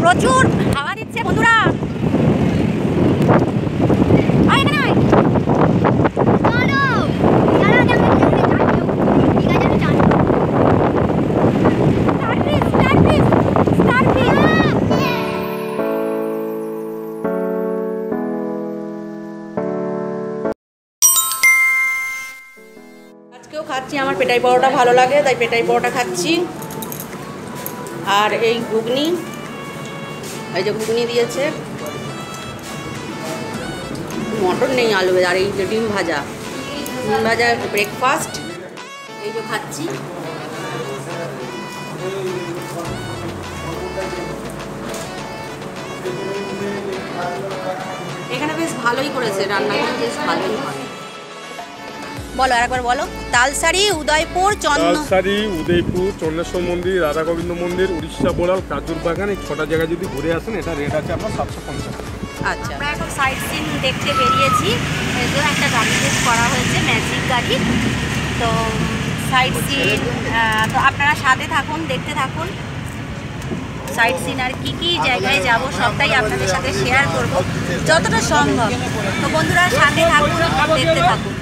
প্রচুর হাওয়া দিচ্ছে বন্ধুরা। আজকেও খাচ্ছি, আমার পেটাই পরোটা ভালো লাগে তাই পেটাই পরোটা খাচ্ছি। আর এই ঘুগনি, এই যে ঘুগনি দিয়েছে, মটর নেই, আলু আর এই যে ডিম ভাজা ব্রেকফাস্ট এই যে খাচ্ছি। এখানে বেশ ভালোই করেছে, রান্নাগুলো বেশ ভালোই হয়। বলো আরেকবার বলো। তালসারি, উদয়পুর, চন্দ্রেশ্বর মন্দির, রাধা গোবিন্দ মন্দির, উড়িষ্যা বোড়াল, কাজুর বাগান, এই 6টা জায়গায় যদি ঘুরে আসেন এটা রেট আছে আপনার 750। আচ্ছা, আমরা এখন সাইট সিন দেখতে বেরিয়েছি। একটা গাড়ি বুক করা হয়েছে, ম্যাজিক গাড়ি। তো সাইট সিন, তো আপনারা সাথে থাকুন, দেখতে থাকুন সাইট সিন। আর কি কি জায়গায় যাব সবটাই আপনাদের সাথে শেয়ার করব যতটা সম্ভব। তো বন্ধুরা সাথে থাকুন, দেখতে থাকুন।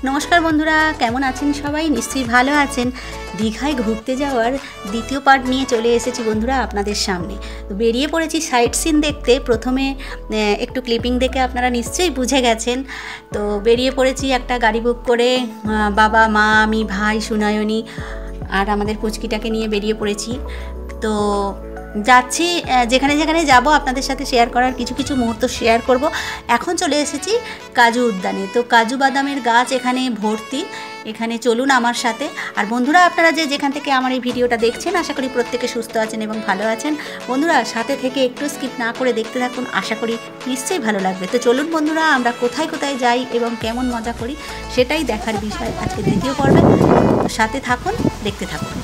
নমস্কার বন্ধুরা, কেমন আছেন সবাই? নিশ্চয়ই ভালো আছেন। দীঘায় ঘুরতে যাওয়ার দ্বিতীয় পার্ট নিয়ে চলে এসেছি বন্ধুরা আপনাদের সামনে। তো বেরিয়ে পড়েছি সাইট সিন দেখতে। প্রথমে একটু ক্লিপিং দেখে আপনারা নিশ্চয়ই বুঝে গেছেন। তো বেরিয়ে পড়েছি একটা গাড়ি বুক করে, বাবা, মা, আমি, ভাই, সুনয়নী আর আমাদের পুচকিটাকে নিয়ে বেরিয়ে পড়েছি। তো যাচ্ছি, যেখানে যেখানে যাব আপনাদের সাথে শেয়ার করার কিছু কিছু মুহূর্ত শেয়ার করব। এখন চলে এসেছি কাজু উদ্যানে। তো কাজু বাদামের গাছ এখানে ভর্তি। এখানে চলুন আমার সাথে। আর বন্ধুরা আপনারা যেখান থেকে আমার এই ভিডিওটা দেখছেন, আশা করি প্রত্যেকে সুস্থ আছেন এবং ভালো আছেন। বন্ধুরা সাথে থেকে একটু স্কিপ না করে দেখতে থাকুন, আশা করি নিশ্চয়ই ভালো লাগবে। তো চলুন বন্ধুরা, আমরা কোথায় কোথায় যাই এবং কেমন মজা করি সেটাই দেখার বিষয় আজকে দ্বিতীয় পর্বে। সাথে থাকুন, দেখতে থাকুন।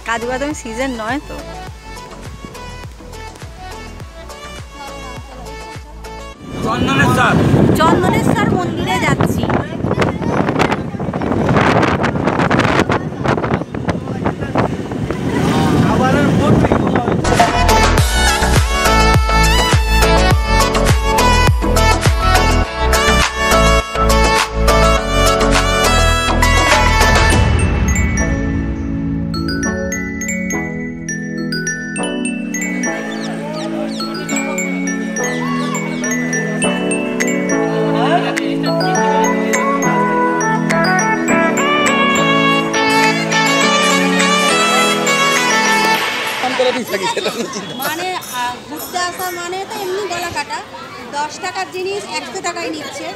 কাজু বাদাম সিজন নয় তো। চন্দনেশ্বর মন্দিরে যাচ্ছি। মানে ঘুরতে আসা মানে তো এমনি গলা কাটা, 10 টাকার জিনিস 100 টাকায় নিচ্ছে।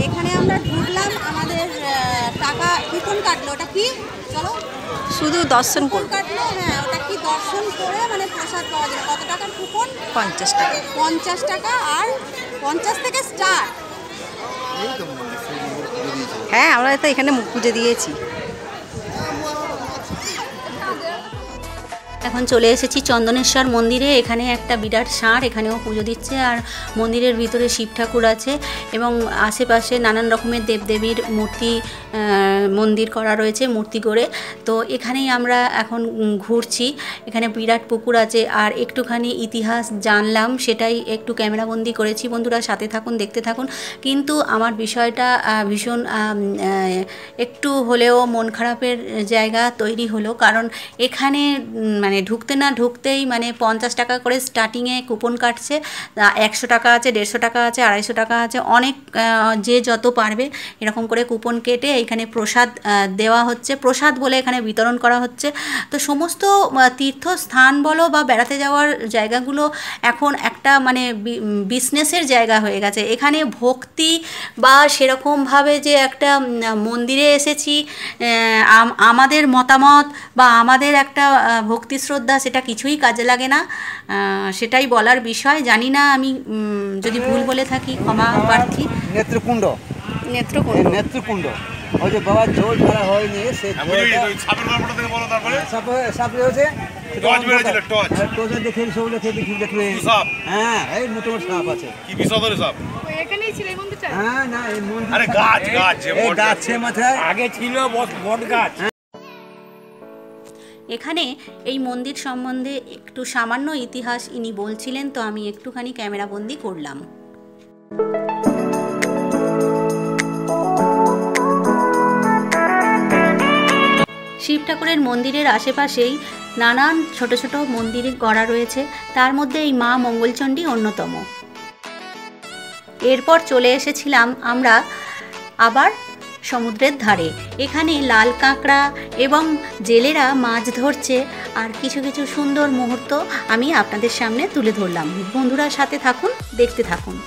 এখানে আমরা ঢুকলাম, আমাদের টাকা কুপন কাটলো। ওটা কি চলো শুধু দর্শন কাটলো। হ্যাঁ, ওটা কি দর্শন করে মানে প্রসাদ পাওয়া যাবে। কত টাকার কুপন? 50 টাকা। 50 টাকা। আর 50 থেকে স্টার্ট। হ্যাঁ, আমরা তো এখানে মুখ পুজো দিয়েছি। এখন চলে এসেছি চন্দনেশ্বর মন্দিরে। এখানে একটা বিরাট ষাঁড়, এখানেও পুজো দিচ্ছে। আর মন্দিরের ভিতরে শিব ঠাকুর আছে এবং আশেপাশে নানান রকমের দেবদেবীর মূর্তি মন্দির করা রয়েছে, মূর্তি করে। তো এখানেই আমরা এখন ঘুরছি। এখানে বিরাট পুকুর আছে আর একটুখানি ইতিহাস জানলাম, সেটাই একটু ক্যামেরাবন্দি করেছি। বন্ধুরা সাথে থাকুন, দেখতে থাকুন। কিন্তু আমার বিষয়টা ভীষণ একটু হলেও মন খারাপের জায়গা তৈরি হলো, কারণ এখানে মানে ঢুকতে না ঢুকতেই মানে 50 টাকা করে স্টার্টিংয়ে কুপন কাটছে। 100 টাকা আছে, 150 টাকা আছে, 250 টাকা আছে, অনেক যে যত পারবে এরকম করে কুপন কেটে এখানে প্রসাদ দেওয়া হচ্ছে। প্রসাদ বলে এখানে বিতরণ করা হচ্ছে। তো সমস্ত তীর্থস্থান বলো বা বেড়াতে যাওয়ার জায়গাগুলো এখন একটা মানে বিজনেসের জায়গা হয়ে গেছে। এখানে ভক্তি বা সেরকমভাবে যে একটা মন্দিরে এসেছি আমাদের মতামত বা আমাদের একটা ভক্তি শ্রদ্ধা, সেটা কিছুই কাজে লাগে না। সেটাই বলার বিষয়। জানি না, আমি যদি ভুল বলে থাকি ক্ষমা প্রার্থী। নেত্রকুণ্ড ওই যে বাবা জল ঢালা হয়নি, সে দেখে হ্যাঁ এই মোটামুটি সাপ আছে। কি বিষধর সাপ? এখানেই ছিল এই মন্দিরটা? হ্যাঁ না, এই মন্দির আরে গাছ মাথায় আগে ছিল বট গাছ। এখানে এই মন্দির সম্বন্ধে একটু সামান্য ইতিহাস ইনি বলছিলেন, তো আমি একটুখানি ক্যামেরাবন্দি করলাম। শিব ঠাকুরের মন্দিরের আশেপাশেই নানান ছোট ছোট মন্দির গড়া রয়েছে, তার মধ্যে এই মা মঙ্গলচণ্ডী অন্যতম। এরপর চলে এসেছিলাম আমরা আবার সমুদ্রের ধারে। এখানে লাল কাঁকড়া এবং জেলেরা মাছ ধরছে, আর কিছু কিছু সুন্দর মুহূর্ত আমি আপনাদের সামনে তুলে ধরলাম। বন্ধুরা সাথে থাকুন, দেখতে থাকুন।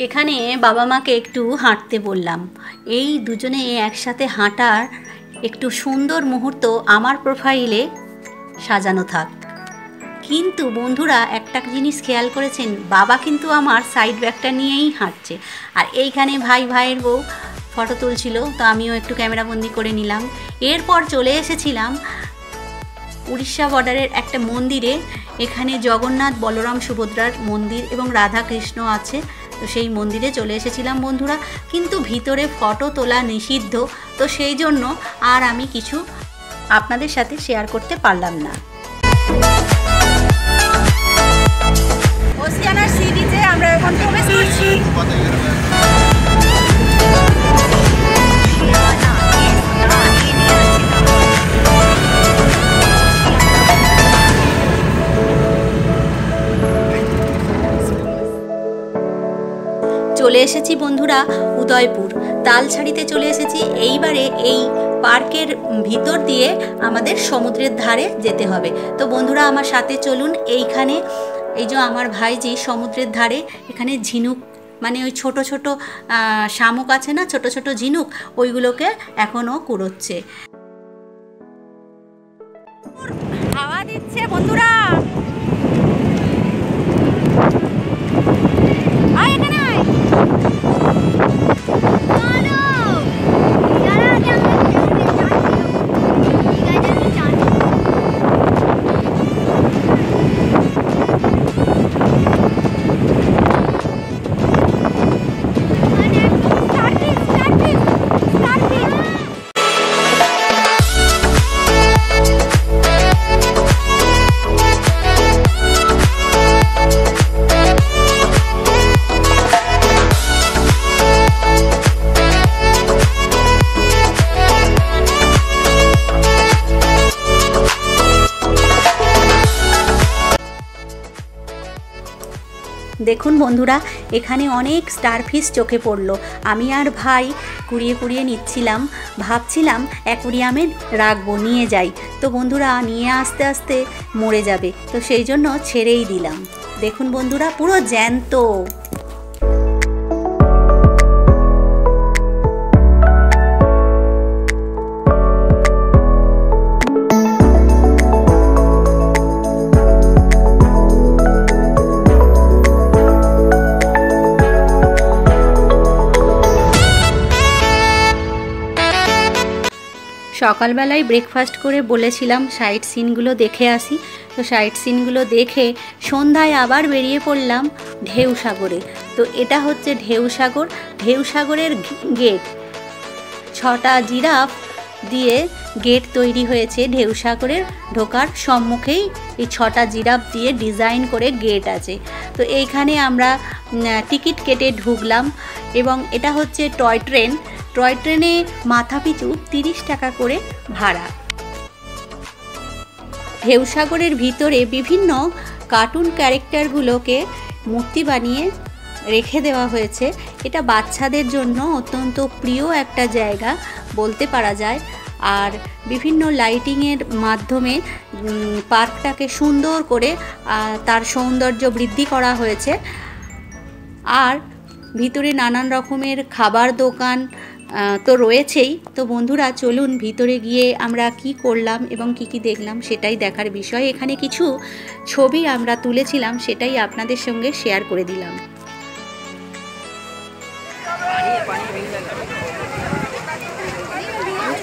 এখানে বাবা মাকে একটু হাঁটতে বললাম। এই দুজনে একসাথে হাঁটার একটু সুন্দর মুহূর্ত আমার প্রোফাইলে সাজানো থাক। কিন্তু বন্ধুরা একটা জিনিস খেয়াল করেছেন, বাবা কিন্তু আমার সাইড ব্যাগটা নিয়েই হাঁটছে, আর এইখানে ভাইয়ের বউ ফটো তুলছিল, তো আমিও একটু ক্যামেরাবন্দি করে নিলাম। এরপর চলে এসেছিলাম উড়িষ্যা বর্ডারের একটা মন্দিরে। এখানে জগন্নাথ, বলরাম, সুভদ্রার মন্দির এবং রাধা কৃষ্ণ আছে, তো সেই মন্দিরে চলে এসেছিলাম বন্ধুরা। কিন্তু ভিতরে ফটো তোলা নিষিদ্ধ, তো সেই জন্য আর আমি কিছু আপনাদের সাথে শেয়ার করতে পারলাম না। ওসিয়ানা সি বিচে আমরা এখন প্রবেশ করছি। চলে এসেছি বন্ধুরা উদয়পুর, তালছাড়িতে চলে এসেছি। এইবারে এই পার্কের ভিতর দিয়ে আমাদের সমুদ্রের ধারে যেতে হবে। তো বন্ধুরা আমার সাথে চলুন। এইখানে এই যে আমার ভাইজি সমুদ্রের ধারে এখানে ঝিনুক, মানে ওই ছোট ছোট শামুক আছে না, ছোট ছোট ঝিনুক, ওইগুলোকে এখনও কুড়োচ্ছে। হাওয়া দিচ্ছে বন্ধুরা। দেখুন বন্ধুরা, এখানে অনেক স্টারফিশ চোখে পড়লো। আমি আর ভাই কুড়িয়ে নিচ্ছিলাম, ভাবছিলাম অ্যাকুরিয়ামে রাখবো, নিয়ে যাই। তো বন্ধুরা নিয়ে আস্তে আস্তে মরে যাবে, তো সেই জন্য ছেড়েই দিলাম। দেখুন বন্ধুরা, পুরো জ্যান্ত। সকালবেলায় ব্রেকফাস্ট করে বলেছিলাম সাইট সিনগুলো দেখে আসি। তো সাইট সিনগুলো দেখে সন্ধ্যায় আবার বেরিয়ে পড়লাম ঢেউসাগরে। তো এটা হচ্ছে ঢেউসাগর, ঢেউসাগরের গেট। 6টা জিরাফ দিয়ে গেট তৈরি হয়েছে। ঢেউসাগরের ঢোকার সম্মুখেই এই 6টা জিরাফ দিয়ে ডিজাইন করে গেট আছে। তো এইখানে আমরা টিকিট কেটে ঢুকলাম এবং এটা হচ্ছে টয় ট্রেন। টয় ট্রেনে মাথাপিছু 30 টাকা করে ভাড়া। ঢেউসাগরের ভিতরে বিভিন্ন কার্টুন ক্যারেক্টারগুলোকে মূর্তি বানিয়ে রেখে দেওয়া হয়েছে। এটা বাচ্চাদের জন্য অত্যন্ত প্রিয় একটা জায়গা বলতে পারা যায়। আর বিভিন্ন লাইটিংয়ের মাধ্যমে পার্কটাকে সুন্দর করে তার সৌন্দর্য বৃদ্ধি করা হয়েছে। আর ভিতরে নানান রকমের খাবার দোকান তো রয়েছেই। তো বন্ধুরা চলুন ভিতরে গিয়ে আমরা কি করলাম এবং কি কি দেখলাম সেটাই দেখার বিষয়। এখানে কিছু ছবি আমরা তুলেছিলাম, সেটাই আপনাদের সঙ্গে শেয়ার করে দিলাম।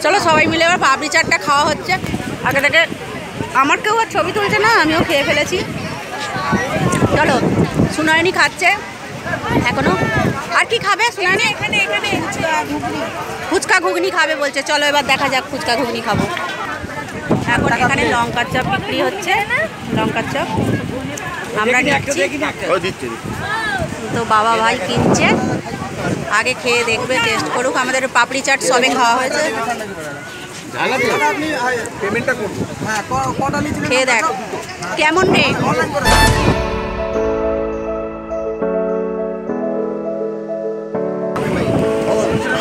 চলো সবাই মিলে এবার পাপড়ি চাটটা খাওয়া হচ্ছে। আগে থেকে আমার কেউ আর ছবি তুলছে না, আমিও খেয়ে ফেলেছি। চলো, সুনয়নী খাচ্ছে এখনো। আর কি খাবে সুনয়নী? এখানে ফুচকা ঘুগনি খাবে বলছে। চলো এবার দেখা যাক, ফুচকা ঘুগনি খাবো। এখন এখানে লঙ্কার চপ বিক্রি হচ্ছে, লঙ্কার চপ আমরা নিচ্ছি। তো বাবা ভাই কিনছে, আগে খেয়ে দেখবে, টেস্ট করুক। আমাদের পাপড়ি চাট সবে খাওয়া হয়েছে, খেয়ে দেখ কেমন নেই।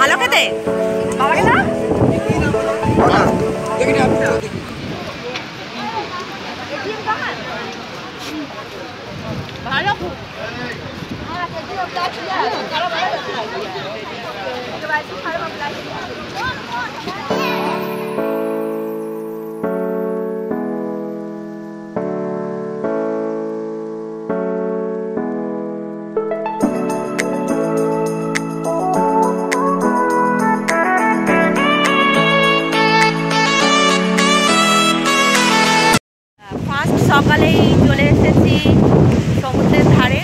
ভালো খেতে বাবাকে না ভালো খুব। সকালেই চলে এসেছি সমুদ্রের ধারে।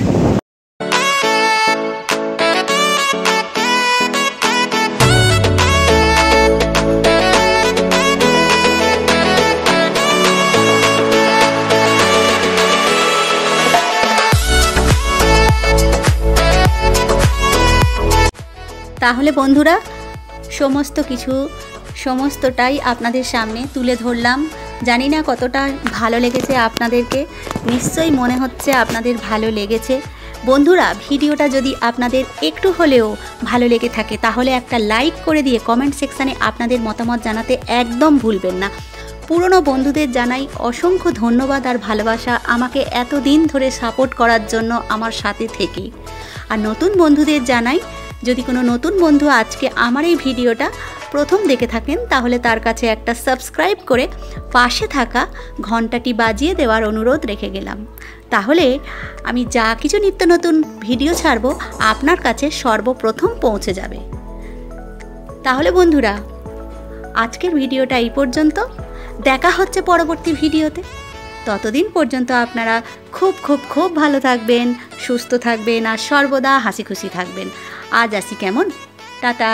তাহলে বন্ধুরা সমস্তটাই আপনাদের সামনে তুলে ধরলাম। জানি না কতটা ভালো লেগেছে আপনাদেরকে, নিশ্চয়ই মনে হচ্ছে আপনাদের ভালো লেগেছে। বন্ধুরা ভিডিওটা যদি আপনাদের একটু হলেও ভালো লেগে থাকে তাহলে একটা লাইক করে দিয়ে কমেন্ট সেকশানে আপনাদের মতামত জানাতে একদম ভুলবেন না। পুরনো বন্ধুদের জানাই অসংখ্য ধন্যবাদ আর ভালোবাসা আমাকে এতদিন ধরে সাপোর্ট করার জন্য আমার সাথে থেকে। আর নতুন বন্ধুদের জানাই, যদি কোনো নতুন বন্ধু আজকে আমার এই ভিডিওটা প্রথম দেখে থাকেন তাহলে তার কাছে একটা সাবস্ক্রাইব করে পাশে থাকা ঘন্টাটি বাজিয়ে দেওয়ার অনুরোধ রেখে গেলাম। তাহলে আমি যা কিছু নিত্য নতুন ভিডিও ছাড়বো আপনার কাছে সর্বপ্রথম পৌঁছে যাবে। তাহলে বন্ধুরা আজকের ভিডিওটা এই পর্যন্ত, দেখা হচ্ছে পরবর্তী ভিডিওতে। ততদিন পর্যন্ত আপনারা খুব খুব খুব ভালো থাকবেন, সুস্থ থাকবেন আর সর্বদা হাসি খুশি থাকবেন। আজ আসি কেমন, টাটা।